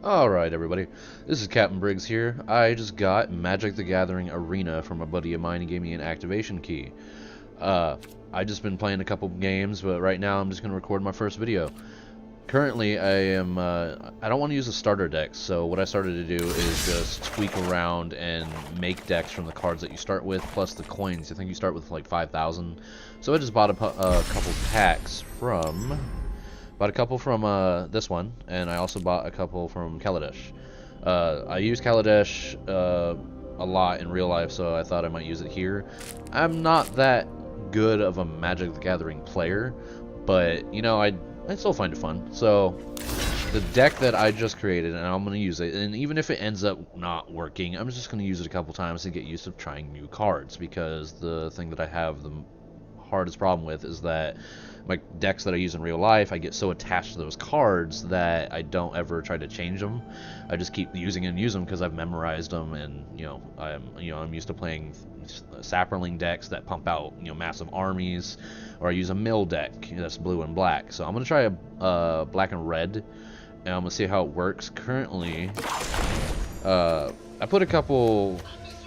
Alright everybody, this is Captain Briggs here. I just got Magic the Gathering Arena from a buddy of mine. He gave me an activation key. I just been playing a couple games, but right now I'm just going to record my first video. Currently I don't want to use a starter deck, so what I started to do is just tweak around and make decks from the cards that you start with, plus the coins. I think you start with like 5,000. So I just bought a couple packs from... Bought a couple from this one, and I also bought a couple from Kaladesh. I use Kaladesh a lot in real life, so I thought I might use it here. I'm not that good of a Magic the Gathering player, but, you know, I still find it fun. So, the deck that I just created, and I'm going to use it, and even if it ends up not working, I'm just going to use it a couple times to get used to trying new cards, because the thing that I have the hardest problem with is that my decks that I use in real life, I get so attached to those cards that I don't ever try to change them. I just keep using and use them because I've memorized them, and I'm used to playing Sapperling decks that pump out massive armies, or I use a mill deck that's blue and black. So I'm gonna try a black and red, and I'm gonna see how it works. Currently, I put a couple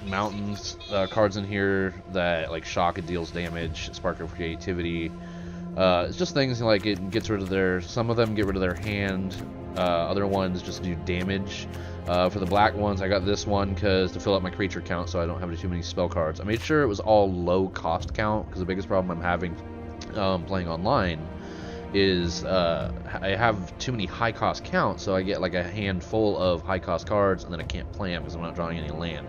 mountains cards in here that like shock and deals damage, spark of creativity. It's just things like it gets rid of their, some of them get rid of their hand, other ones just do damage. For the black ones, I got this one because to fill up my creature count so I don't have too many spell cards. I made sure it was all low cost count because the biggest problem I'm having playing online is I have too many high cost counts, so I get like a handful of high cost cards and then I can't play them because I'm not drawing any land.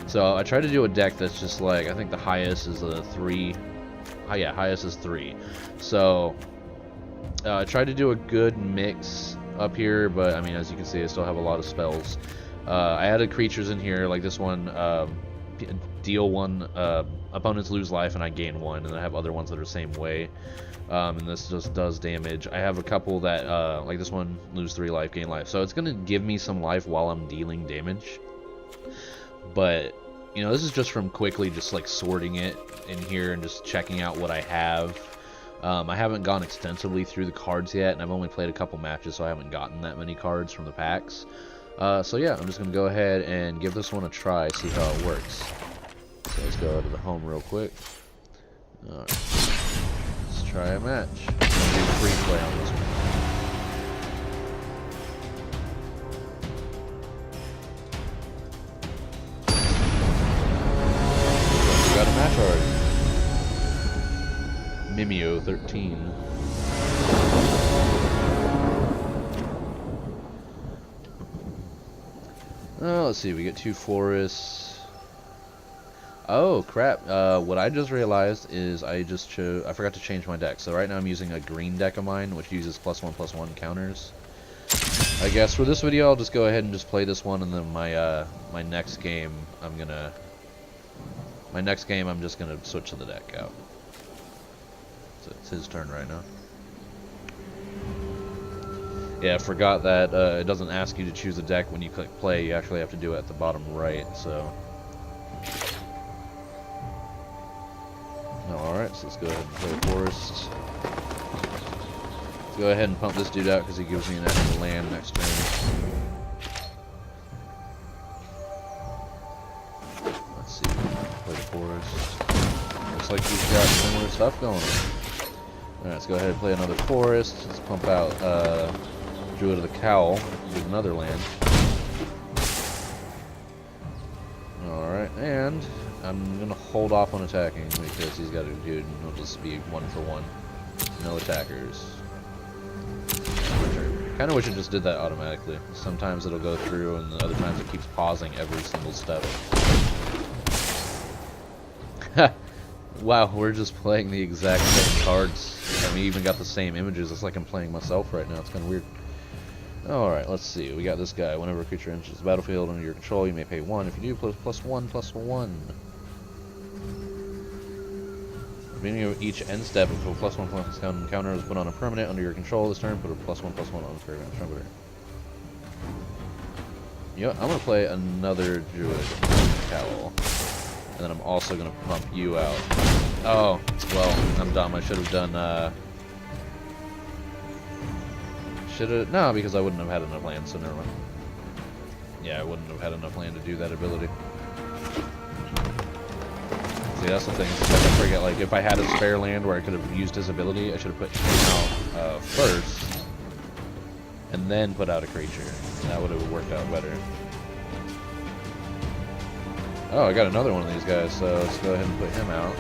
So I tried to do a deck that's just like, I think the highest is a 3. Oh yeah, highest is 3. So I tried to do a good mix up here, but I mean, as you can see, I still have a lot of spells. I added creatures in here, like this one, deal 1, opponents lose life and I gain 1, and I have other ones that are the same way. And this just does damage. I have a couple that, like this one, lose 3 life, gain life. So it's going to give me some life while I'm dealing damage. But this is just from quickly just like sorting it in here and just checking out what I have. I haven't gone extensively through the cards yet, and I've only played a couple matches, so I haven't gotten that many cards from the packs. So yeah, I'm just going to go ahead and give this one a try, see how it works. So let's go to the home real quick. Alright, let's try a match. I'm going to do free play on this one. Got a match already. Mimeo 13. Oh, let's see, we get 2 forests. Oh crap, what I just realized is I forgot to change my deck. So right now I'm using a green deck of mine, which uses +1/+1 counters. I guess for this video I'll just go ahead and just play this one, and then my next game I'm just gonna switch to the deck out. So it's his turn right now. Yeah, I forgot that it doesn't ask you to choose a deck when you click play. You actually have to do it at the bottom right. So, alright, so let's go ahead and play a forest. Let's go ahead and pump this dude out because he gives me an extra land next turn. Let's see, play the forest. Looks like he's got similar stuff going on. Alright, let's go ahead and play another forest. Let's pump out Druid of the Cowl, get another land. Alright, and I'm gonna hold off on attacking because he's got a dude and he'll just be 1 for 1. No attackers. Kinda wish it just did that automatically. Sometimes it'll go through and other times it keeps pausing every single step. Wow, we're just playing the exact same cards, and we even got the same images. It's like I'm playing myself right now. It's kind of weird. Alright, let's see. We got this guy. Whenever a creature enters the battlefield under your control, you may pay 1. If you do, +1/+1. At the beginning of each end step, if a +1/+1 counter is put on a permanent under your control this turn, put a +1/+1 on the permanent trumpeter. You know what? I'm going to play another Druid Cowl. And then I'm also going to pump you out. Oh, well, I'm dumb. I should have done Should've... No, because I wouldn't have had enough land, so never mind. Yeah, I wouldn't have had enough land to do that ability. See, that's the thing. Is like I forget, like, if I had a spare land where I could have used his ability, I should have put him out first, and then put out a creature. That would have worked out better. Oh, I got another one of these guys, so let's go ahead and put him out.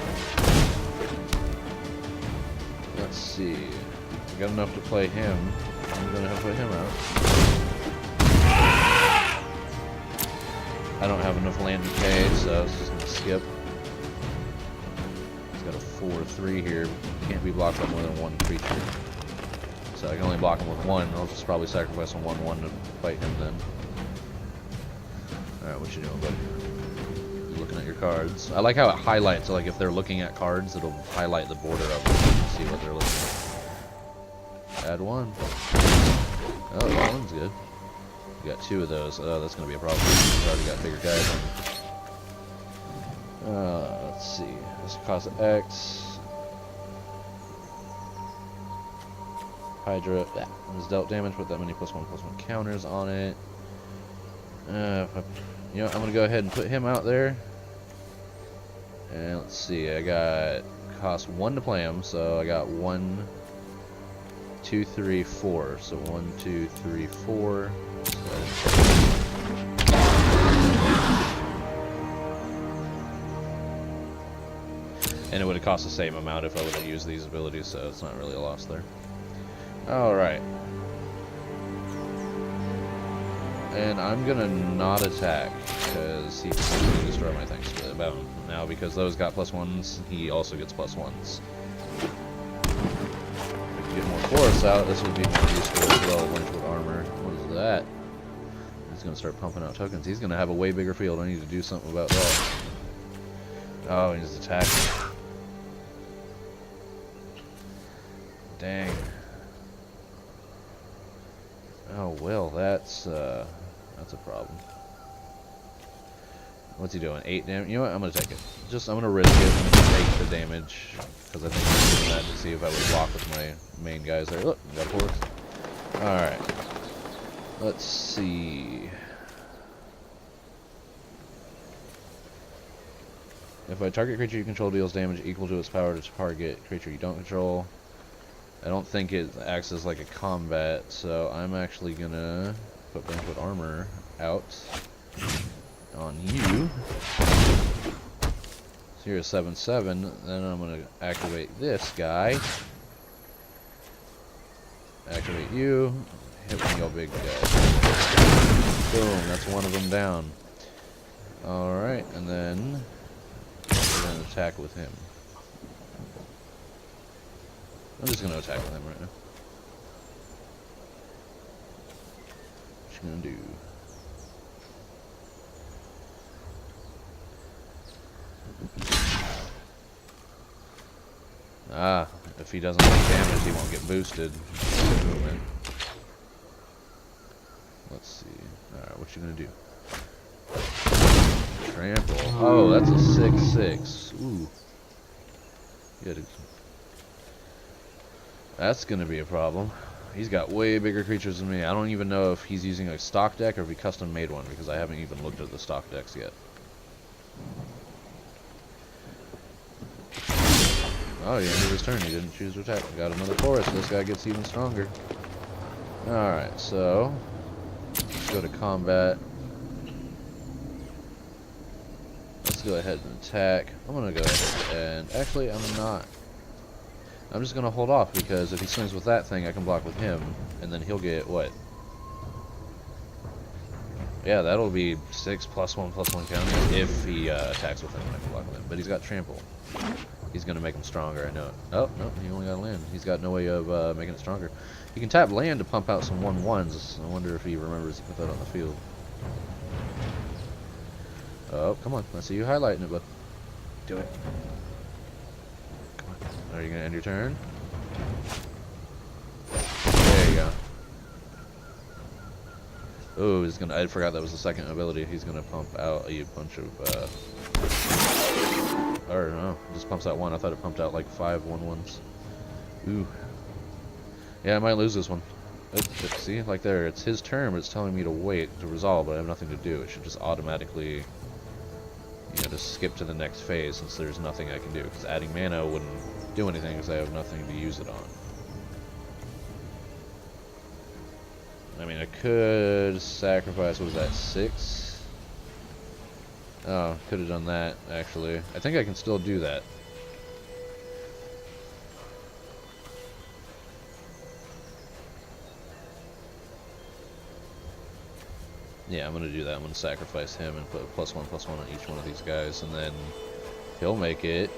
Let's see. I got enough to play him. I'm gonna have to put him out. I don't have enough land to pay, so it's just gonna skip. He's got a 4/3 here. Can't be blocked by more than one creature. So I can only block him with one. I'll just probably sacrifice a 1/1 to fight him then. Alright, what you doing, buddy? You're looking at your cards. I like how it highlights, like if they're looking at cards, it'll highlight the border of them and see what they're looking at. Add one. Oh, that one's good. You got two of those. Oh, that's going to be a problem. We've already got bigger guys on. Let's see. This costs X. Hydra. That was dealt damage. Put that many +1/+1 counters on it. You know, I'm going to go ahead and put him out there. And let's see. I got cost 1 to play him, so I got 1, 2, 3, 4. So 1, 2, 3, 4. And it would have cost the same amount if I would have used these abilities, so it's not really a loss there. Alright. And I'm gonna not attack, because he can destroy my things about him. Now, because those got +1s, he also gets +1s. If we get more forests out, this would be more useful as well. Lynchwood armor. What is that? He's gonna start pumping out tokens. He's gonna have a way bigger field. I need to do something about that. Oh, he's attacking. Dang. Oh well, that's a problem. What's he doing? 8 damage. You know what? I'm gonna take it. I'm gonna risk it and take the damage because I think I'm doing that to see if I would block with my main guys there. Look, got a horse. All right. Let's see. If a target creature you control deals damage equal to its power to target creature you don't control, I don't think it acts as like a combat, so I'm actually gonna put Lynchwood armor out on you. So you're a 7/7, then I'm gonna activate this guy. Activate you. Hit one of your big guys. Boom, that's one of them down. Alright, and then we're gonna attack with him. I'm just gonna attack with him right now. What you gonna do? Ah, if he doesn't take damage, he won't get boosted. Movement. Let's see. Alright, what you gonna do? Trample. Oh, that's a 6/6. Ooh. Good. That's gonna be a problem. He's got way bigger creatures than me. I don't even know if he's using a stock deck or if he custom made one because I haven't even looked at the stock decks yet. Oh, he ended his turn. He didn't choose to attack. Got another forest. This guy gets even stronger. Alright, so let's go to combat. Let's go ahead and attack. I'm gonna go ahead and actually I'm not. I'm just gonna hold off because if he swings with that thing I can block with him and then he'll get what? Yeah, that'll be 6 +1/+1 counter if he attacks with him and I can block with him. But he's got trample. He's gonna make him stronger, I know it. Oh, no, he only got land. He's got no way of making it stronger. He can tap land to pump out some 1/1s. I wonder if he remembers to put that on the field. Oh, come on. I see you highlighting it, bud. Do it. Come on. Are you gonna end your turn? There you go. Oh, he's gonna. I forgot that was the second ability. He's gonna pump out a bunch of. Or no, it just pumps out one. I thought it pumped out like 5 1/1s. Ooh. Yeah, I might lose this one. See, like there, it's his turn, but it's telling me to wait to resolve, but I have nothing to do. It should just automatically, you know, just skip to the next phase since there's nothing I can do. Because adding mana wouldn't do anything because I have nothing to use it on. I mean, I could sacrifice, what was that, 6? Oh, could have done that, actually. I think I can still do that. Yeah, I'm going to do that. I'm going to sacrifice him and put a +1/+1 on each one of these guys, and then he'll make it.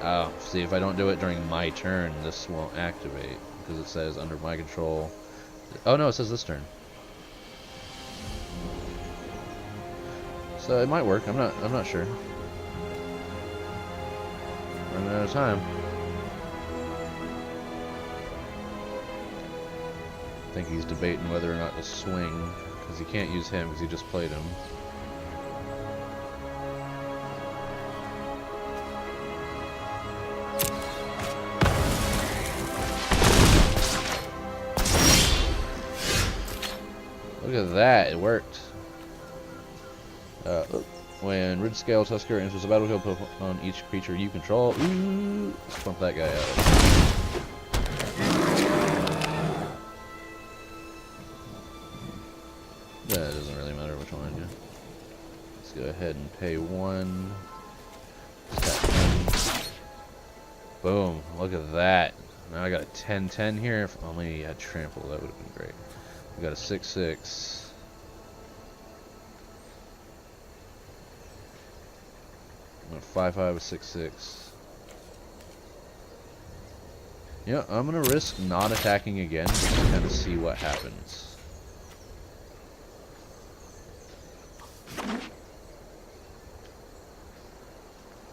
Oh, see, if I don't do it during my turn, this won't activate, because it says under my control. Oh no, it says this turn. So it might work. I'm not sure. Running out of time. I think he's debating whether or not to swing, because he can't use him because he just played him. Look at that, it worked. When Ridge Scale Tusker enters the battlefield, put on each creature you control. Ooh, let's pump that guy out. That doesn't really matter which one I do. Let's go ahead and pay 1. Boom, look at that. Now I got a 10/10 here. If only he had trample, that would have been great. We got a 6/6. A 5/5 with 6/6. Yeah, I'm gonna risk not attacking again just to kind of see what happens.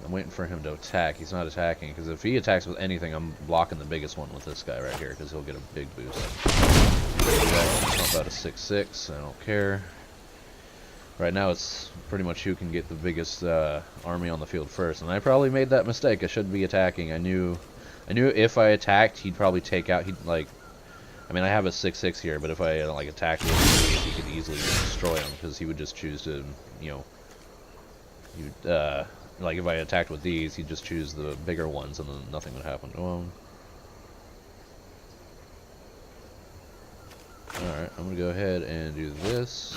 I'm waiting for him to attack. He's not attacking because if he attacks with anything, I'm blocking the biggest one with this guy right here because he'll get a big boost. Pump out a 6/6. I don't care. Right now it's pretty much who can get the biggest army on the field first, and I probably made that mistake. I shouldn't be attacking. I knew if I attacked, he'd probably take out. He'd like, I mean, I have a 6/6 here, but if I like attacked with him, he could easily destroy him because he would just choose to, you know, he would, like if I attacked with these, he'd just choose the bigger ones, and then nothing would happen to him. All right, I'm gonna go ahead and do this.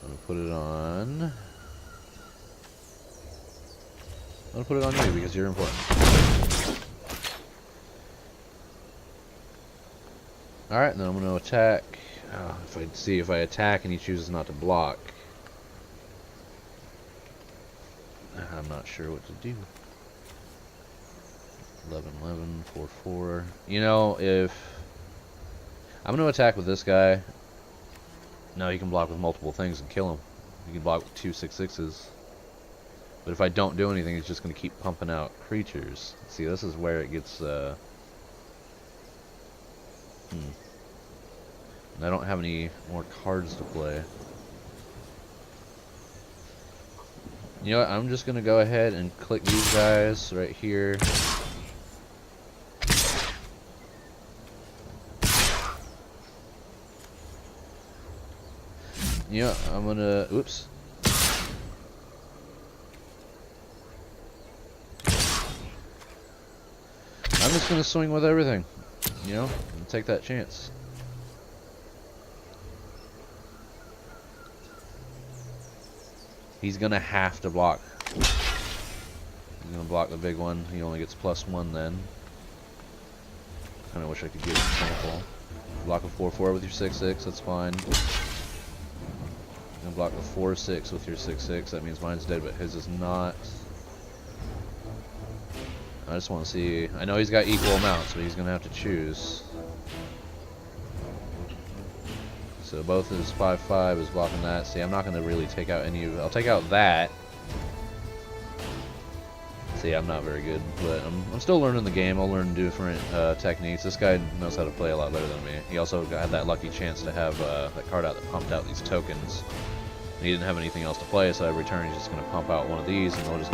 I'm gonna put it on. I'm gonna put it on you because you're important. Alright, then I'm gonna attack. If I attack and he chooses not to block, I'm not sure what to do. 11/11, 4/4. You know, if I'm gonna attack with this guy. No, he can block with multiple things and kill him. He can block with 2 6/6s. But if I don't do anything, he's just going to keep pumping out creatures. See, this is where it gets, And I don't have any more cards to play. You know what, I'm just going to go ahead and click these guys right here. Yeah, I'm gonna. Oops. I'm just gonna swing with everything, you know, and take that chance. He's gonna have to block. He's gonna block the big one. He only gets +1 then. Kinda wish I could give him trample. Block a 4/4 with your 6/6. That's fine. And block the 4/6 with your 6/6. That means mine's dead, but his is not. I just want to see. I know he's got equal amounts, but he's gonna have to choose. So both his 5/5 is blocking that. See, I'm not gonna really take out any of. I'll take out that. See, I'm not very good, but I'm still learning the game. I'll learn different techniques. This guy knows how to play a lot better than me. He also had that lucky chance to have that card out that pumped out these tokens. He didn't have anything else to play, so every turn he's just going to pump out one of these, and we'll just.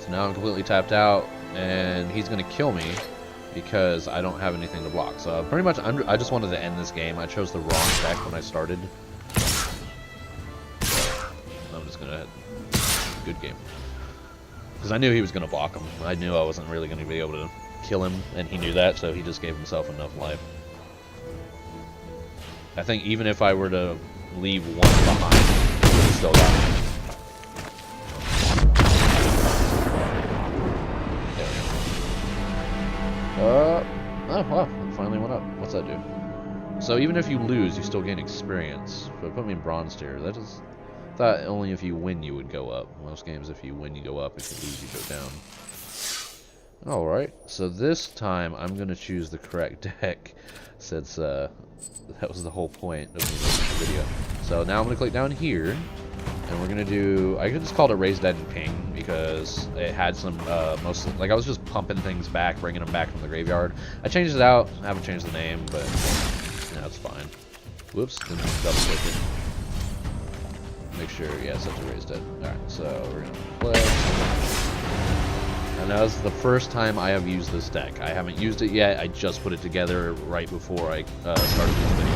So now I'm completely tapped out, and he's going to kill me because I don't have anything to block. So pretty much, I just wanted to end this game. I chose the wrong deck when I started. I'm just going to... Good game. Because I knew he was going to block him. I knew I wasn't really going to be able to kill him, and he knew that, so he just gave himself enough life. I think even if I were to leave one behind, he would have still got me. There we go. Oh wow, it finally went up. What's that do? So even if you lose, you still gain experience. But put me in bronze tier. That is... I thought only if you win you would go up. Most games, if you win you go up, if you lose you go down. Alright, so this time I'm going to choose the correct deck, since that was the whole point of me making the video. So now I'm going to click down here, and we're going to do... I could just call it Raise Dead and Ping, because it had some, mostly... Like, I was just pumping things back, bringing them back from the graveyard. I changed it out, I haven't changed the name, but... No, it's fine. Whoops, didn't double click it. Make sure, yeah, set to Raise Dead. Alright, so we're going to play. And that was the first time I have used this deck. I haven't used it yet, I just put it together right before I started this video.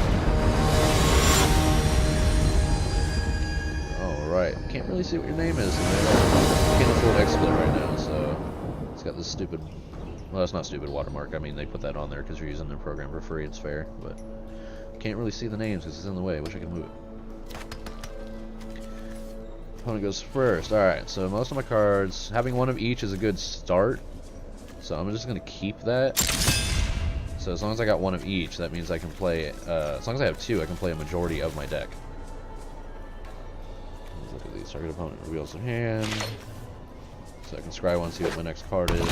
Alright, can't really see what your name is. Can't afford XSplit right now, so it's got this stupid... Well, it's not stupid watermark. I mean, they put that on there because you're using their program for free, it's fair, but can't really see the names because it's in the way. Wish I could move it. Opponent goes first. Alright, so most of my cards, having one of each is a good start. So I'm just going to keep that. So as long as I got one of each, that means I can play, as long as I have two, I can play a majority of my deck. Let's look at these. Target opponent reveals their hand. So I can scry one, see what my next card is. Yep,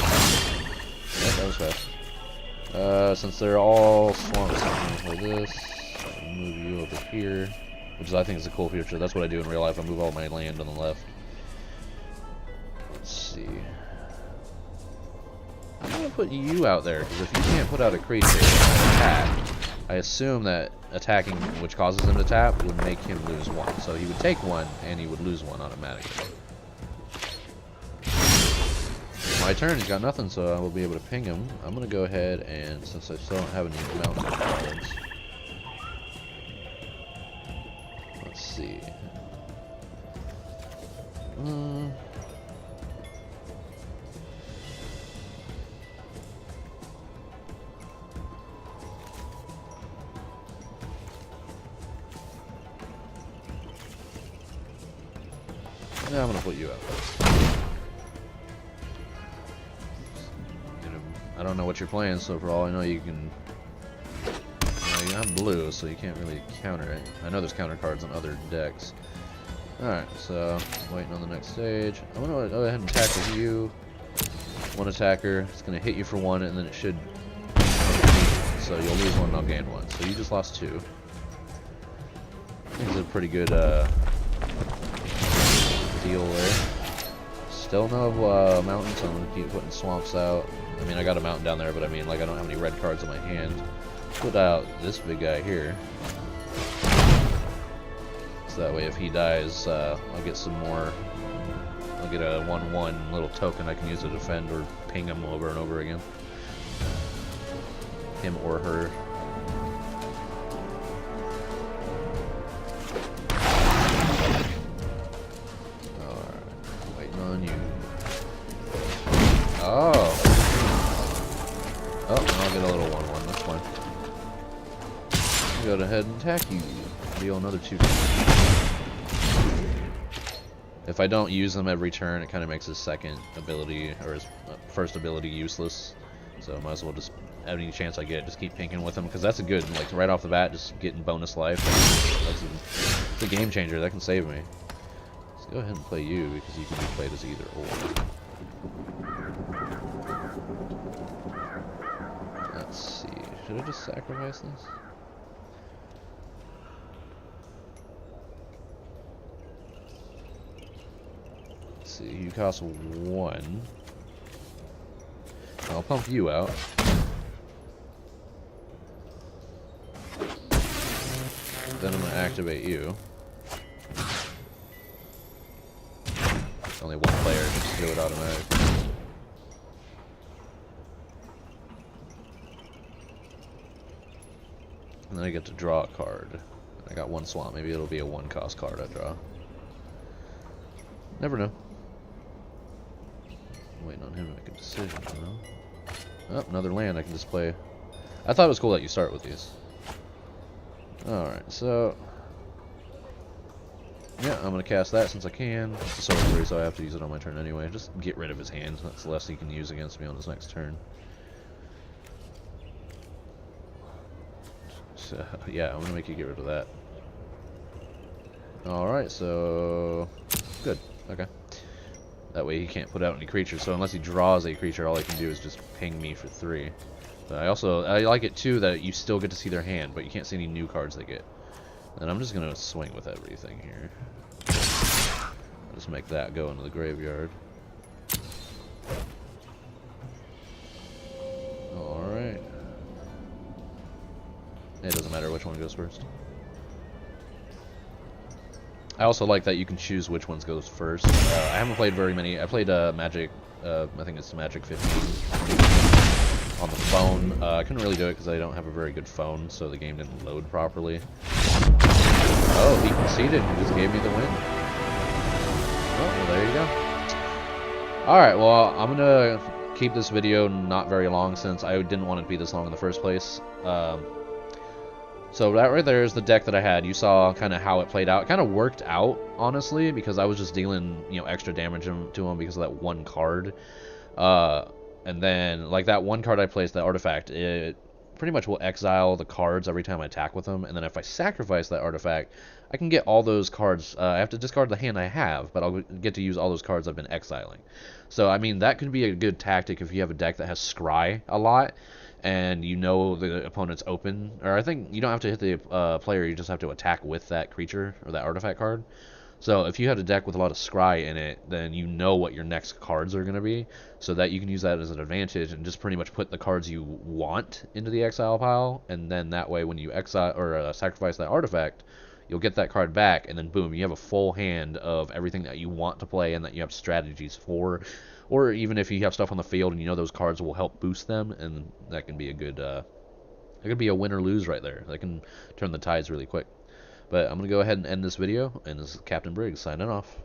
that was fast. Since they're all swamps, I'm going to play this. I'll move you over here. Which is, I think is a cool feature. That's what I do in real life. I move all my land on the left. Let's see. I'm going to put you out there, because if you can't put out a creature and attack, I assume that attacking, which causes him to tap, would make him lose one. So he would take one, and he would lose one automatically. My turn, he's got nothing, so I will be able to ping him. I'm going to go ahead and, since I still don't have any mountain cards... Let's see. Yeah, I'm gonna put you out first. I don't know what you're playing, so for all I know, you can. I'm blue, so you can't really counter it. I know there's counter cards on other decks. Alright, so waiting on the next stage. I'm gonna go ahead and tackle you. One attacker. It's gonna hit you for one, and then it should. So you'll lose one, and I'll gain one. So you just lost two. I think it's a pretty good deal there. Still no mountains, so I'm gonna keep putting swamps out. I mean, I got a mountain down there, but I mean, like, I don't have any red cards in my hand. Put out this big guy here. So that way if he dies, I'll get some more. I'll get a 1/1 little token I can use to defend or ping him over and over again. Him or her. Alright, waiting on you. Oh! Oh, I'll get a little 1/1, that's fine. Go ahead and attack you. Deal another 2. If I don't use them every turn, it kind of makes his second ability, or his first ability, useless. So I might as well just, any chance I get, just keep pinking with him, because that's a good, like, right off the bat, just getting bonus life. That's a game changer, that can save me. Let's go ahead and play you, because you can be played as either or. Let's see, should I just sacrifice this? See, you cost 1. I'll pump you out. Then I'm going to activate you. Only one player can just do it automatically. And then I get to draw a card. I got one swamp. Maybe it'll be a 1-cost card I draw. Never know. I'm waiting on him to make a decision, though. Oh, another land I can just play. I thought it was cool that you start with these. Alright, so... yeah, I'm going to cast that since I can. It's a sorcery, so I have to use it on my turn anyway. Just get rid of his hand. That's the less he can use against me on his next turn. So, yeah, I'm going to make you get rid of that. Alright, so... good. Okay. That way he can't put out any creatures. So unless he draws a creature, all he can do is just ping me for 3. But I like it too that you still get to see their hand, but you can't see any new cards they get. And I'm just going to swing with everything here. I'll just make that go into the graveyard. Alright. It doesn't matter which one goes first. I also like that you can choose which ones goes first. I haven't played very many. I played Magic, I think it's Magic 15 on the phone. I couldn't really do it because I don't have a very good phone, so the game didn't load properly. Oh, he conceded. He just gave me the win. Oh, well, there you go. Alright, well, I'm going to keep this video not very long since I didn't want it to be this long in the first place. So that right there is the deck that I had. You saw kind of how it played out. It kind of worked out, honestly, because I was just dealing, extra damage to him because of that one card. And then, like, that one card I placed, that artifact, it pretty much will exile the cards every time I attack with them. And then if I sacrifice that artifact, I can get all those cards. I have to discard the hand I have, but I'll get to use all those cards I've been exiling. So, I mean, that could be a good tactic if you have a deck that has scry a lot. And you know the opponent's open, or I think you don't have to hit the player, you just have to attack with that creature or that artifact card. So if you had a deck with a lot of scry in it, then you know what your next cards are going to be, so that you can use that as an advantage and just pretty much put the cards you want into the exile pile, and then that way when you exile or sacrifice that artifact, you'll get that card back, and then boom, you have a full hand of everything that you want to play and that you have strategies for. Or even if you have stuff on the field and you know those cards will help boost them, and that can be a good, that could be a win or lose right there. That can turn the tides really quick. But I'm going to go ahead and end this video, and this is Captain Briggs signing off.